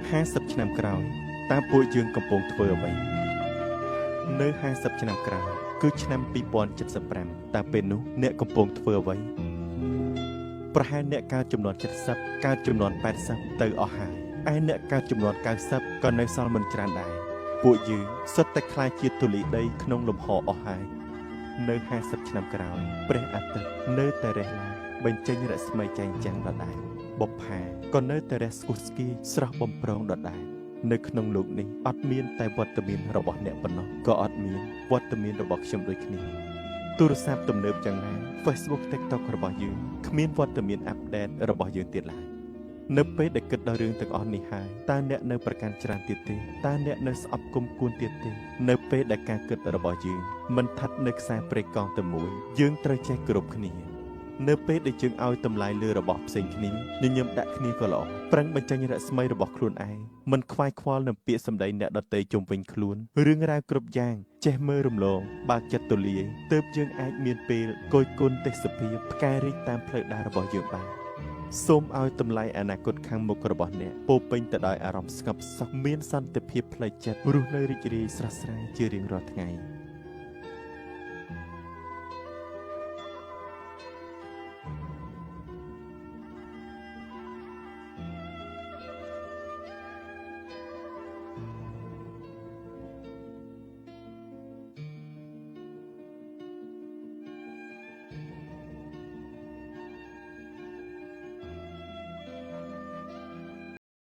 50 ឆ្នាំក្រោយតើពួកយើងកំពុងធ្វើអ្វីនៅ50 ឆ្នាំក្រោយគឺឆ្នាំ2075តើពេលនោះអ្នកកំពុងធ្វើអ្វីប្រហែលអ្នកកើតចំនួន70កើតចំនួន80ទៅអស់ហើយឯអ្នកកើតចំនួន90ក៏នៅសល់មិនច្រើនដែរពួកយើងសុទ្ធតែខ្លាចជាធូលីដីក្នុងលំហអស់ហើយនៅ50 ឆ្នាំក្រោយព្រះអាទិត្យនៅតែរះឡើងបញ្ចេញរស្មីចែងចាំងដដែលបុប្ផាក៏នៅតែរះស្គុះស្គីស្រស់បំប្រងដដែលនៅក្នុងលោកនេះអត់មានតែវត្តមានរបស់អ្នកប៉ុណ្ណោះក៏អត់មានវត្តមានរបស់ខ្ញុំដូចគ្នាទូរស័ព្ទទំនើបយ៉ាងណា Facebook TikTok របស់យើងគ្មានវត្តមានអាប់ដេតរបស់យើងទៀតឡើយនៅពេលដែលគិតដល់រឿងទាំងអស់នេះហើយតើអ្នកនៅប្រកាន់ច្រើនទៀតទេតើអ្នកនៅស្អប់គុំគួនទៀតទេនៅពេលដែលការគិតរបស់យើងមិនស្ថិតនៅខ្សែព្រេកកង់តែមួយយើងត្រូវចេះគោរពគ្នានៅពេលដែលយើងឲ្យតម្លៃលើរបស់ផ្សេងគ្នាញញឹមដាក់គ្នាក៏ល្អប្រឹងបញ្ចេញរស្មីរបស់ខ្លួនឯងមិនខ្វាយខ្វល់នឹងពាក្យសម្ដីអ្នកដទៃជុំវិញខ្លួនរឿងរ៉ាវគ្រប់យ៉ាងចេះមើលរំលងបើកចិត្តទូលាយទើបយើងអាចមានពេលគយគន់ទេសភាពផ្កាយរីកតាមផ្លូវដើររបស់យើងបានសូមឲ្យតម្លៃអនាគតខាងមុខរបស់អ្នកពោពេញទៅដោយអារម្មណ៍ស្ងប់សុខមានសន្តិភាពផ្លូវចិត្តរស់នៅរីករាយស្រស់ស្រាយជារៀងរាល់ថ្ងៃ